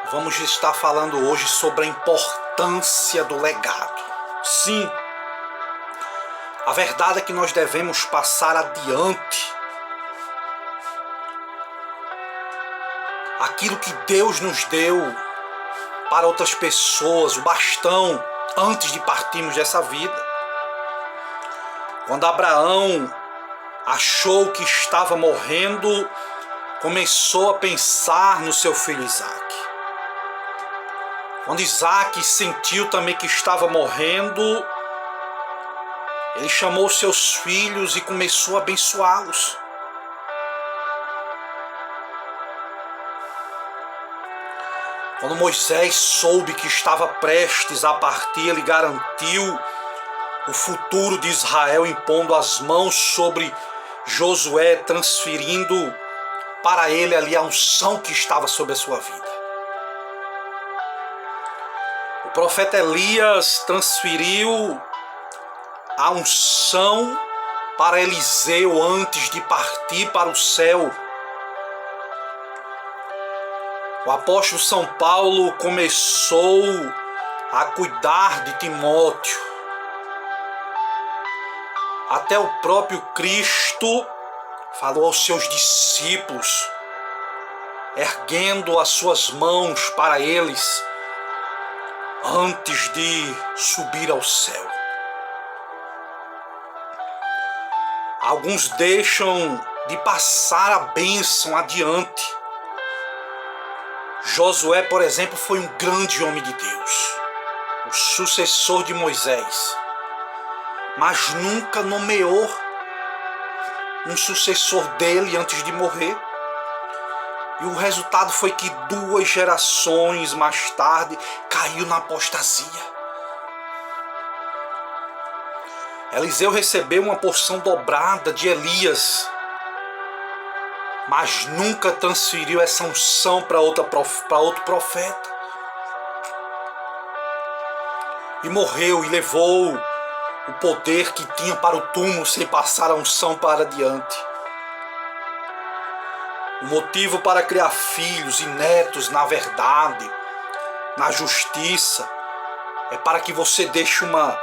Vamos estar falando hoje sobre a importância do legado. Sim, a verdade é que nós devemos passar adiante aquilo que Deus nos deu para outras pessoas, o bastão, antes de partirmos dessa vida. Quando Abraão achou que estava morrendo, começou a pensar no seu filho Isaque. Quando Isaque sentiu também que estava morrendo, ele chamou seus filhos e começou a abençoá-los. Quando Moisés soube que estava prestes a partir, ele garantiu o futuro de Israel, impondo as mãos sobre Josué, transferindo para ele ali a unção que estava sobre a sua vida. O profeta Elias transferiu a unção para Eliseu antes de partir para o céu. O apóstolo São Paulo começou a cuidar de Timóteo. Até o próprio Cristo falou aos seus discípulos, erguendo as suas mãos para eles antes de subir ao céu. Alguns deixam de passar a bênção adiante. Josué, por exemplo, foi um grande homem de Deus, o sucessor de Moisés, mas nunca nomeou um sucessor dele antes de morrer. E o resultado foi que 2 gerações mais tarde caiu na apostasia. Eliseu recebeu uma porção dobrada de Elias, mas nunca transferiu essa unção para outro profeta. E morreu e levou o poder que tinha para o túmulo sem passar a unção para adiante. O motivo para criar filhos e netos na verdade, na justiça, é para que você deixe uma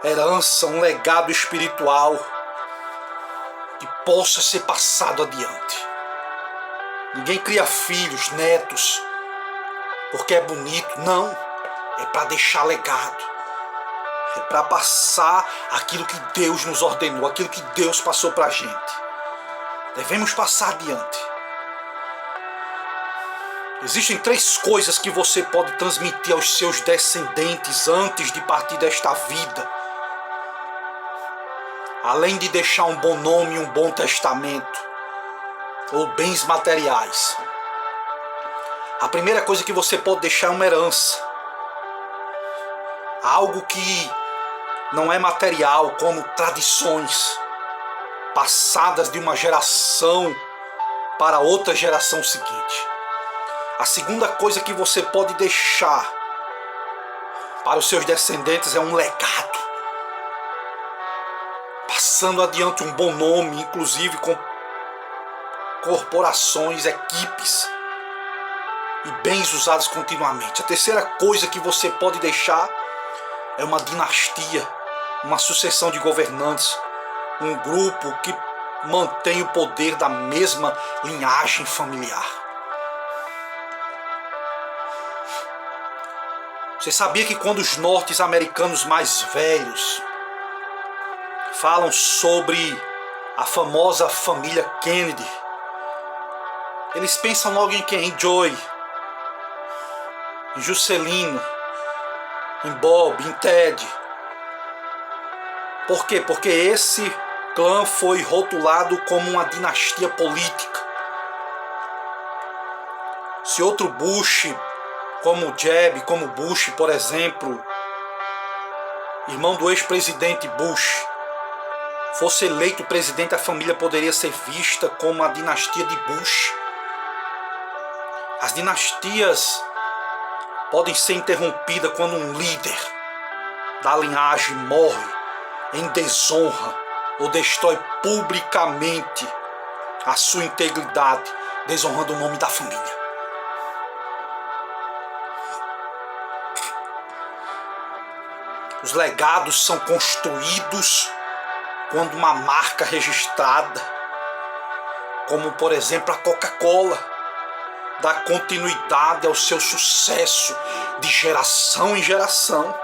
herança, um legado espiritual que possa ser passado adiante. Ninguém cria filhos, netos, porque é bonito. Não, é para deixar legado. É para passar aquilo que Deus nos ordenou, aquilo que Deus passou para a gente. Devemos passar adiante. Existem 3 coisas que você pode transmitir aos seus descendentes antes de partir desta vida. Além de deixar um bom nome e um bom testamento, ou bens materiais. A primeira coisa que você pode deixar é uma herança. Algo que não é material, como tradições passadas de uma geração para outra geração seguinte. A segunda coisa que você pode deixar para os seus descendentes é um legado, passando adiante um bom nome, inclusive com corporações, equipes e bens usados continuamente. A terceira coisa que você pode deixar é uma dinastia, uma sucessão de governantes, um grupo que mantém o poder da mesma linhagem familiar. Você sabia que quando os norte-americanos mais velhos falam sobre a famosa família Kennedy, eles pensam logo em quem? Em Joy, em Juscelino, em Bob, em Ted. Por quê? Porque esse clã foi rotulado como uma dinastia política. Se outro Bush, como Jeb, como Bush, por exemplo, irmão do ex-presidente Bush, fosse eleito presidente, a família poderia ser vista como a dinastia de Bush. As dinastias podem ser interrompidas quando um líder da linhagem morre em desonra ou destrói publicamente a sua integridade, desonrando o nome da família. Os legados são construídos quando uma marca registrada, como por exemplo a Coca-Cola, dá continuidade ao seu sucesso de geração em geração.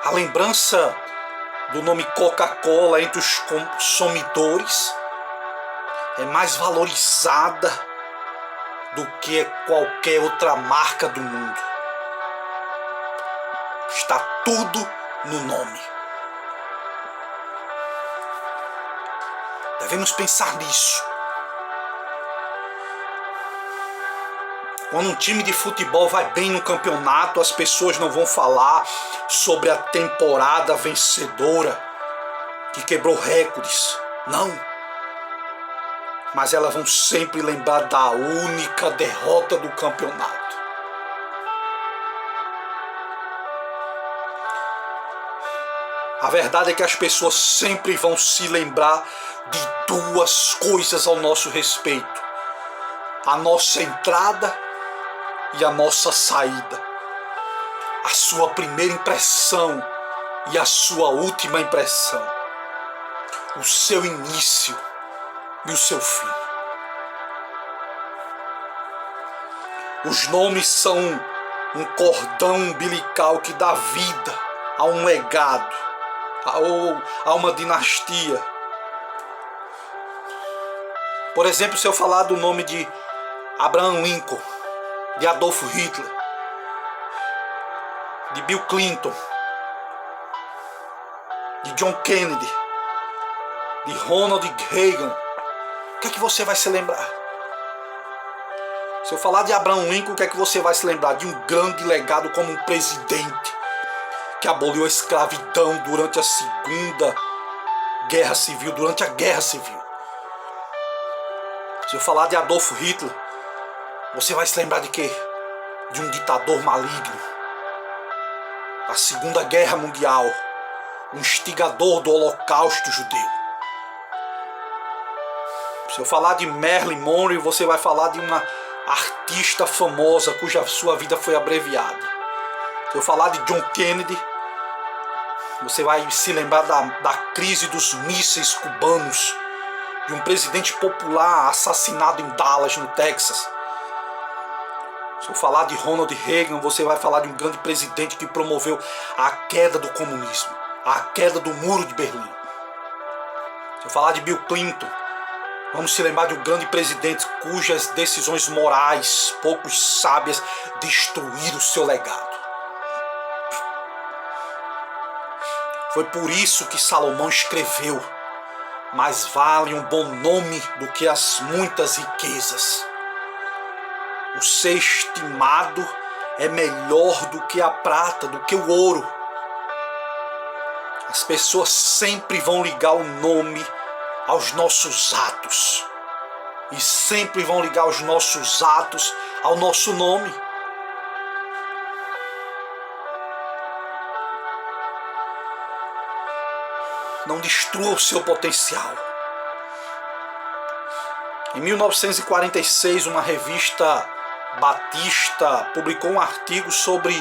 A lembrança do nome Coca-Cola entre os consumidores é mais valorizada do que qualquer outra marca do mundo. Está tudo no nome. Devemos pensar nisso. Quando um time de futebol vai bem no campeonato, as pessoas não vão falar sobre a temporada vencedora que quebrou recordes. Não. Mas elas vão sempre lembrar da única derrota do campeonato. A verdade é que as pessoas sempre vão se lembrar de duas coisas ao nosso respeito: a nossa entrada e a nossa saída. A sua primeira impressão e a sua última impressão. O seu início e o seu fim. Os nomes são um cordão umbilical que dá vida a um legado, ou a uma dinastia. Por exemplo, se eu falar do nome de Abraham Lincoln, de Adolf Hitler, de Bill Clinton, de John Kennedy, de Ronald Reagan, o que é que você vai se lembrar? Se eu falar de Abraham Lincoln, o que é que você vai se lembrar? De um grande legado como um presidente que aboliu a escravidão durante a Segunda Guerra Civil, durante a Guerra Civil. Se eu falar de Adolf Hitler, você vai se lembrar de quê? De um ditador maligno da Segunda Guerra Mundial, um instigador do Holocausto judeu. Se eu falar de Marilyn Monroe, você vai falar de uma artista famosa cuja sua vida foi abreviada. Se eu falar de John Kennedy, você vai se lembrar da crise dos mísseis cubanos, de um presidente popular assassinado em Dallas, no Texas. Se eu falar de Ronald Reagan, você vai falar de um grande presidente que promoveu a queda do comunismo, a queda do Muro de Berlim. Se eu falar de Bill Clinton, vamos se lembrar de um grande presidente cujas decisões morais, pouco sábias, destruíram o seu legado. Foi por isso que Salomão escreveu: mais vale um bom nome do que as muitas riquezas. O ser estimado é melhor do que a prata, do que o ouro. As pessoas sempre vão ligar o nome aos nossos atos. E sempre vão ligar os nossos atos ao nosso nome. Não destrua o seu potencial. Em 1946, uma revista Batista publicou um artigo sobre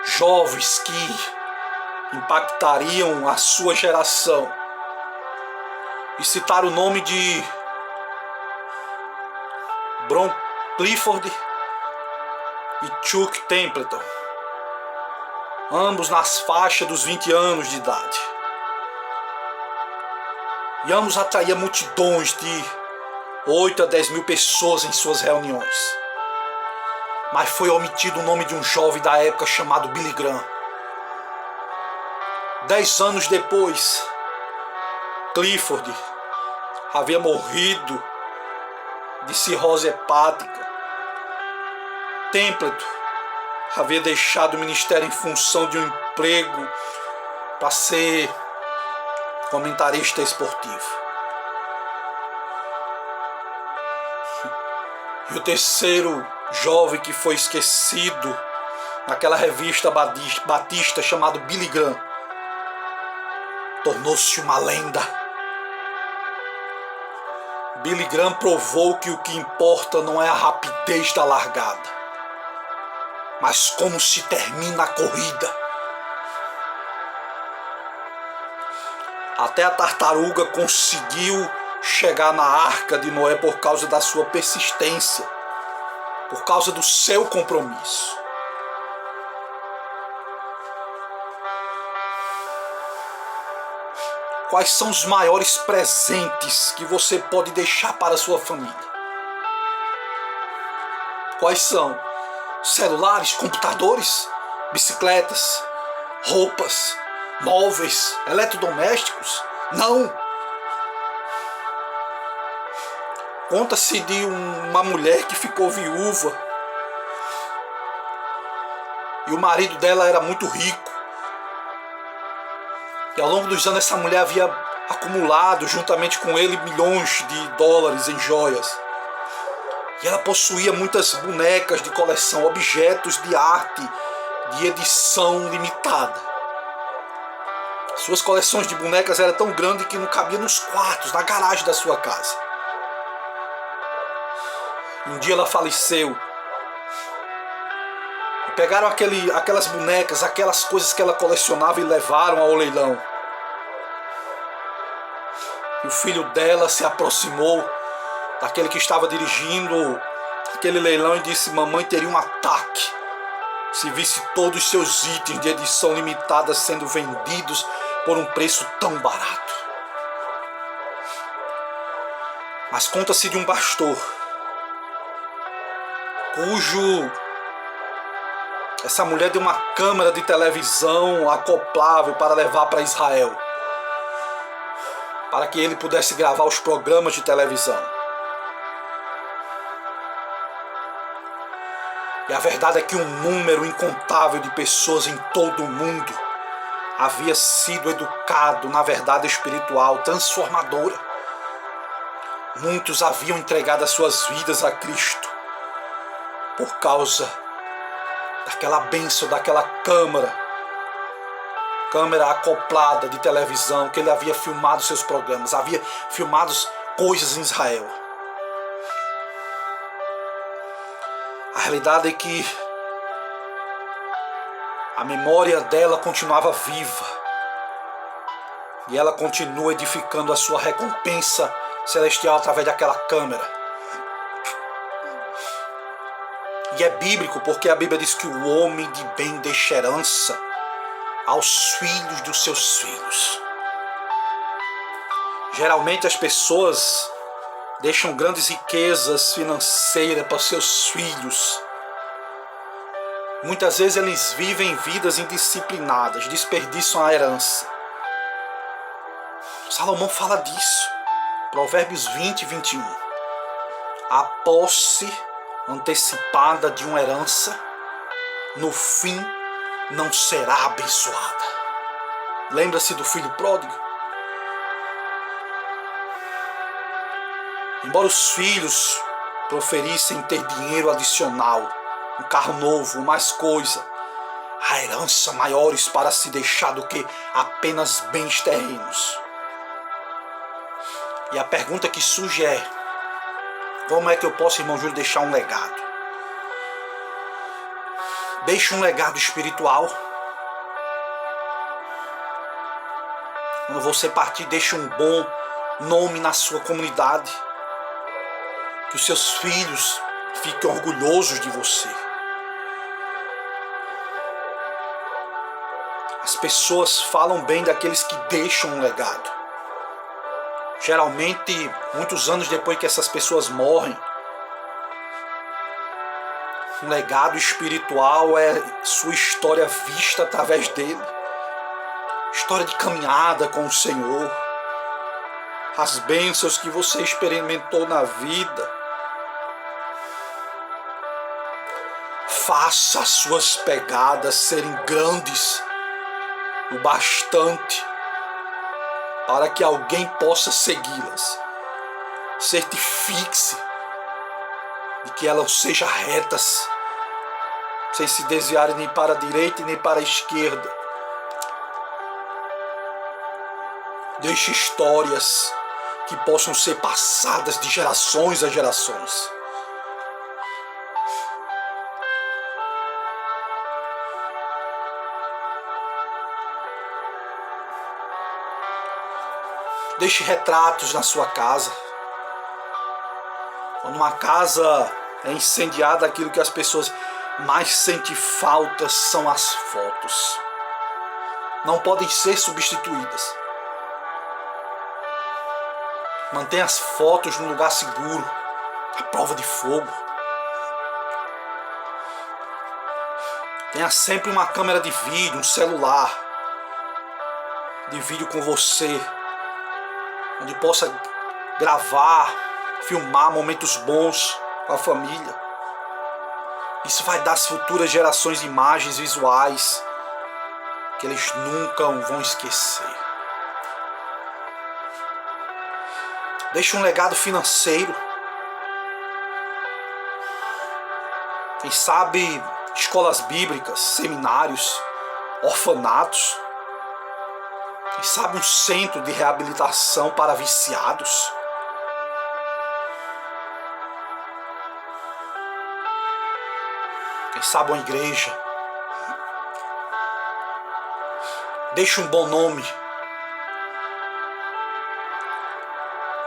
jovens que impactariam a sua geração. E citaram o nome de Bron Clifford e Chuck Templeton, ambos nas faixas dos 20 anos de idade. E ambos atraíam multidões de 8 a 10 mil pessoas em suas reuniões. Mas foi omitido o nome de um jovem da época chamado Billy Graham. 10 anos depois, Clifford havia morrido de cirrose hepática. Templeton havia deixado o ministério em função de um emprego para ser comentarista esportivo. E o terceiro jovem que foi esquecido naquela revista Batista chamado Billy Graham tornou-se uma lenda. Billy Graham provou que o que importa não é a rapidez da largada, mas como se termina a corrida. Até a tartaruga conseguiu chegar na arca de Noé por causa da sua persistência, por causa do seu compromisso. Quais são os maiores presentes que você pode deixar para a sua família? Quais são? Celulares, computadores, bicicletas, roupas, móveis, eletrodomésticos? Não! Conta-se de uma mulher que ficou viúva e o marido dela era muito rico. E ao longo dos anos essa mulher havia acumulado juntamente com ele milhões de dólares em joias. E ela possuía muitas bonecas de coleção, objetos de arte de edição limitada. Suas coleções de bonecas eram tão grandes que não cabiam nos quartos, na garagem da sua casa. Um dia ela faleceu. E pegaram aquelas bonecas, aquelas coisas que ela colecionava e levaram ao leilão. E o filho dela se aproximou daquele que estava dirigindo aquele leilão e disse: mamãe teria um ataque se visse todos os seus itens de edição limitada sendo vendidos por um preço tão barato. Mas conta-se de um pastor cujo essa mulher deu uma câmera de televisão acoplável para levar para Israel, para que ele pudesse gravar os programas de televisão. E a verdade é que um número incontável de pessoas em todo o mundo havia sido educado na verdade espiritual transformadora. Muitos haviam entregado as suas vidas a Cristo por causa daquela bênção, daquela câmera acoplada de televisão que ele havia filmado seus programas, havia filmado coisas em Israel. A realidade é que a memória dela continuava viva e ela continua edificando a sua recompensa celestial através daquela câmera. E é bíblico porque a Bíblia diz que o homem de bem deixa herança aos filhos dos seus filhos. Geralmente as pessoas deixam grandes riquezas financeiras para seus filhos. Muitas vezes eles vivem vidas indisciplinadas, desperdiçam a herança. Salomão fala disso. Provérbios 20 e 21. A posse antecipada de uma herança, no fim, não será abençoada. Lembra-se do filho pródigo? Embora os filhos proferissem ter dinheiro adicional, um carro novo, mais coisa, a herança maiores para se deixar do que apenas bens terrenos. E a pergunta que surge é: como é que eu posso, irmão Júlio, deixar um legado? Deixe um legado espiritual. Quando você partir, deixe um bom nome na sua comunidade. Que os seus filhos fiquem orgulhosos de você. As pessoas falam bem daqueles que deixam um legado. Geralmente, muitos anos depois que essas pessoas morrem, um legado espiritual é sua história vista através dele. História de caminhada com o Senhor. As bênçãos que você experimentou na vida. Faça as suas pegadas serem grandes o bastante para que alguém possa segui-las. Certifique-se de que elas sejam retas, sem se desviarem nem para a direita nem para a esquerda. Deixe histórias que possam ser passadas de gerações a gerações. Deixe retratos na sua casa. Quando uma casa é incendiada, aquilo que as pessoas mais sentem falta são as fotos. Não podem ser substituídas. Mantenha as fotos num lugar seguro, à prova de fogo. Tenha sempre uma câmera de vídeo, um celular de vídeo com você, onde possa gravar, filmar momentos bons com a família. Isso vai dar às futuras gerações imagens visuais que eles nunca vão esquecer. Deixe um legado financeiro. Quem sabe escolas bíblicas, seminários, orfanatos. Quem sabe um centro de reabilitação para viciados. Quem sabe uma igreja. Deixe um bom nome.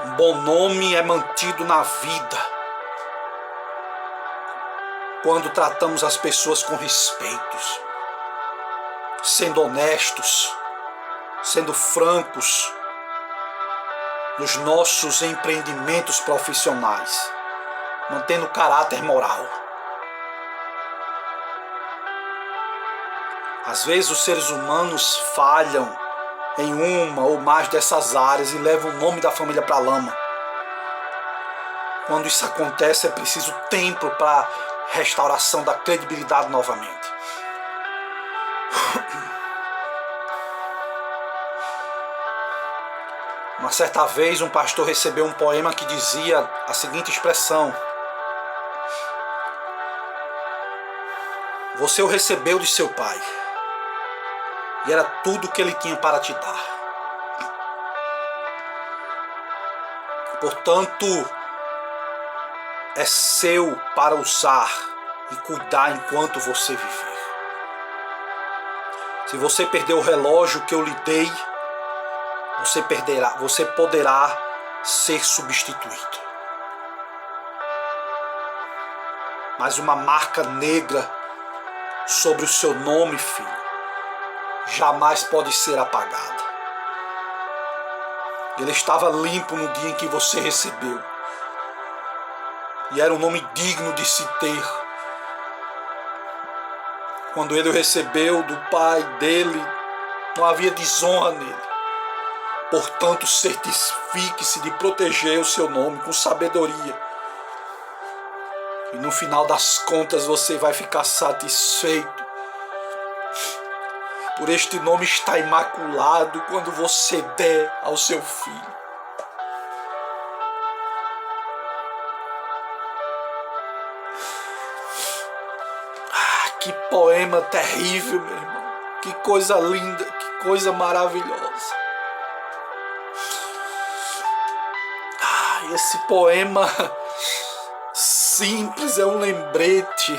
Um bom nome é mantido na vida quando tratamos as pessoas com respeito, sendo honestos, sendo francos nos nossos empreendimentos profissionais, mantendo caráter moral. Às vezes os seres humanos falham em uma ou mais dessas áreas e levam o nome da família para a lama. Quando isso acontece, é preciso tempo para restauração da credibilidade novamente. Uma certa vez um pastor recebeu um poema que dizia a seguinte expressão: você o recebeu de seu pai, e era tudo que ele tinha para te dar. Portanto, é seu para usar e cuidar enquanto você viver. Se você perder o relógio que eu lhe dei, você poderá ser substituído. Mas uma marca negra sobre o seu nome, filho, jamais pode ser apagada. Ele estava limpo no dia em que você recebeu. E era um nome digno de se ter. Quando ele o recebeu do pai dele, não havia desonra nele. Portanto, certifique-se de proteger o seu nome com sabedoria. E no final das contas você vai ficar satisfeito. Por este nome estar imaculado quando você der ao seu filho. Que poema terrível, meu irmão. Que coisa linda, que coisa maravilhosa. Esse poema simples é um lembrete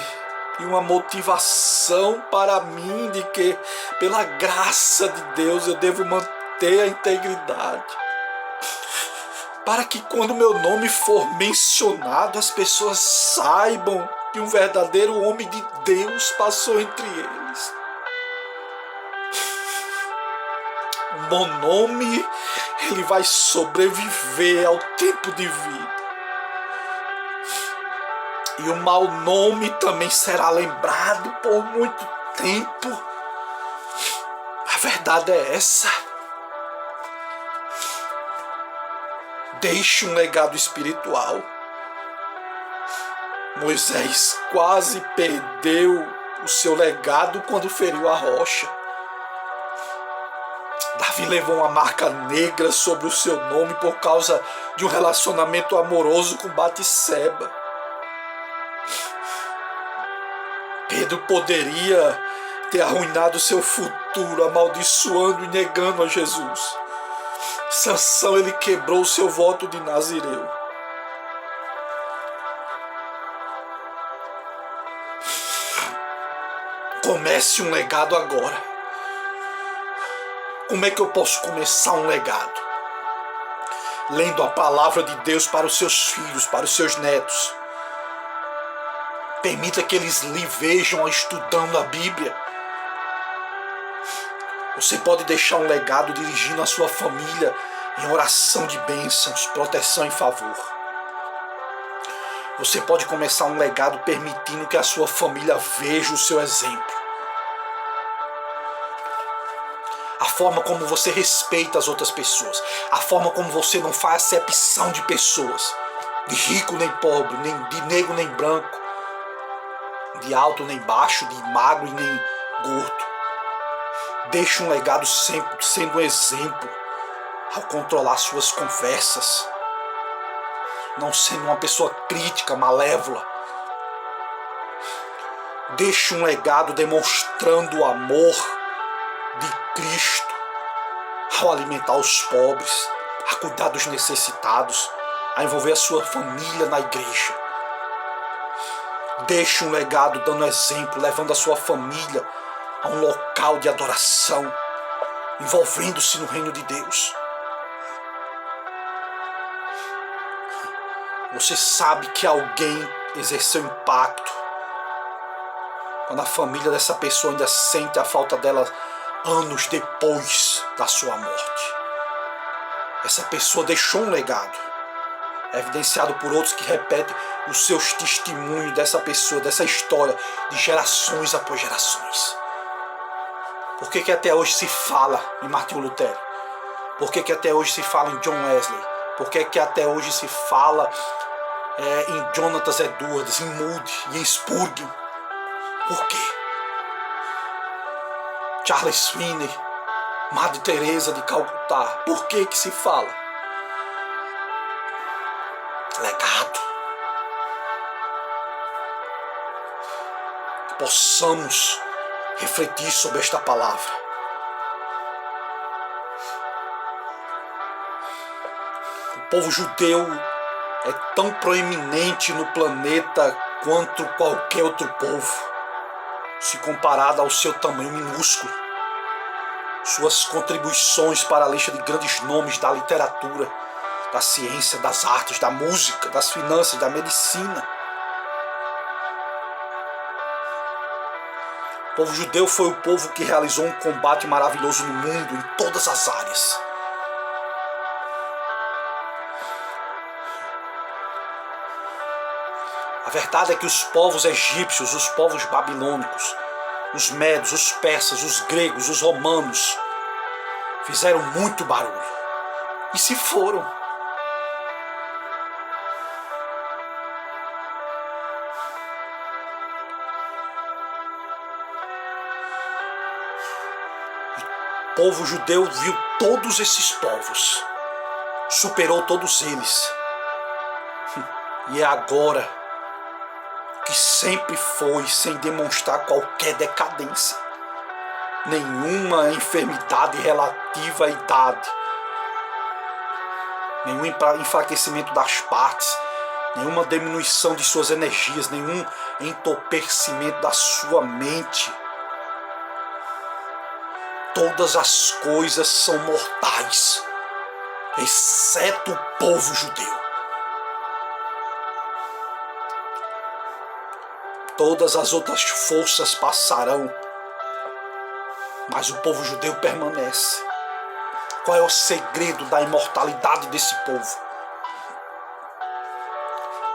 e uma motivação para mim de que, pela graça de Deus, eu devo manter a integridade. Para que quando meu nome for mencionado, as pessoas saibam que um verdadeiro homem de Deus passou entre eles. Um bom nome, ele vai sobreviver ao tempo de vida. E o mau nome também será lembrado por muito tempo. A verdade é essa. Deixe um legado espiritual. Moisés quase perdeu o seu legado quando feriu a rocha. Davi levou uma marca negra sobre o seu nome por causa de um relacionamento amoroso com Batseba. Pedro poderia ter arruinado seu futuro, amaldiçoando e negando a Jesus. Sansão, ele quebrou o seu voto de Nazireu. Comece um legado agora. Como é que eu posso começar um legado? lendo a palavra de Deus para os seus filhos, para os seus netos. Permita que eles lhe vejam estudando a Bíblia. Você pode deixar um legado dirigindo a sua família em oração de bênçãos, proteção e favor. Você pode começar um legado permitindo que a sua família veja o seu exemplo. A forma como você respeita as outras pessoas. A forma como você não faz acepção de pessoas. De rico nem pobre, nem de negro nem branco. De alto nem baixo, de magro nem gordo. Deixe um legado sempre sendo um exemplo ao controlar suas conversas. Não sendo uma pessoa crítica, malévola. Deixe um legado demonstrando o amor de Cristo ao alimentar os pobres, a cuidar dos necessitados, a envolver a sua família na igreja. Deixe um legado dando exemplo, levando a sua família a um local de adoração, envolvendo-se no reino de Deus. Você sabe que alguém exerceu impacto quando a família dessa pessoa ainda sente a falta dela anos depois da sua morte. Essa pessoa deixou um legado, evidenciado por outros que repetem os seus testemunhos dessa pessoa, dessa história, de gerações após gerações. Por que até hoje se fala em Martinho Lutero? Por que até hoje se fala em John Wesley? Por que até hoje se fala em Jonathan Edwards, em Moody e em Spurgeon? Por quê? Charles Finney, Madre Teresa de Calcutá. Por que se fala? Legado. Que possamos refletir sobre esta palavra. O povo judeu é tão proeminente no planeta quanto qualquer outro povo, se comparado ao seu tamanho minúsculo. Suas contribuições para a lista de grandes nomes da literatura, da ciência, das artes, da música, das finanças, da medicina. O povo judeu foi o povo que realizou um combate maravilhoso no mundo, em todas as áreas. A verdade é que os povos egípcios, os povos babilônicos, os medos, os persas, os gregos, os romanos, fizeram muito barulho e se foram. O povo judeu viu todos esses povos, superou todos eles, e é agora que sempre foi, sem demonstrar qualquer decadência, nenhuma enfermidade relativa à idade, nenhum enfraquecimento das partes, nenhuma diminuição de suas energias, nenhum entorpecimento da sua mente. Todas as coisas são mortais, exceto o povo judeu. Todas as outras forças passarão, mas o povo judeu permanece. Qual é o segredo da imortalidade desse povo?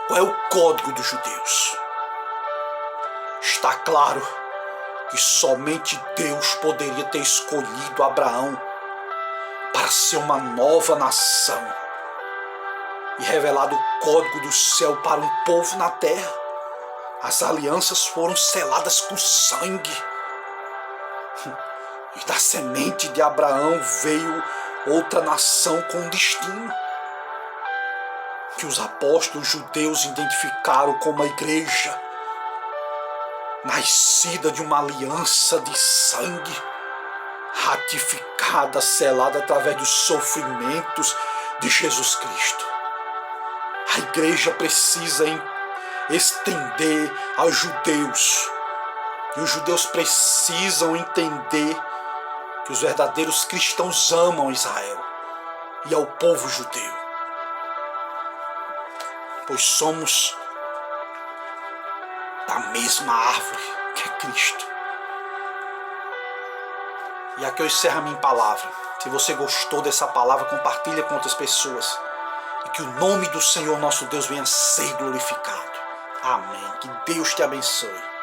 Qual é o código dos judeus? Está claro que somente Deus poderia ter escolhido Abraão para ser uma nova nação e revelado o código do céu para um povo na terra. As alianças foram seladas com sangue. E da semente de Abraão veio outra nação com destino, que os apóstolos judeus identificaram como a igreja, nascida de uma aliança de sangue, ratificada, selada através dos sofrimentos de Jesus Cristo. A igreja precisa estender aos judeus, e os judeus precisam entender que os verdadeiros cristãos amam Israel e ao povo judeu. pois somos da mesma árvore que é Cristo. E aqui eu encerro a minha palavra. Se você gostou dessa palavra, compartilha com outras pessoas. E que o nome do Senhor nosso Deus venha ser glorificado. Amém. Que Deus te abençoe.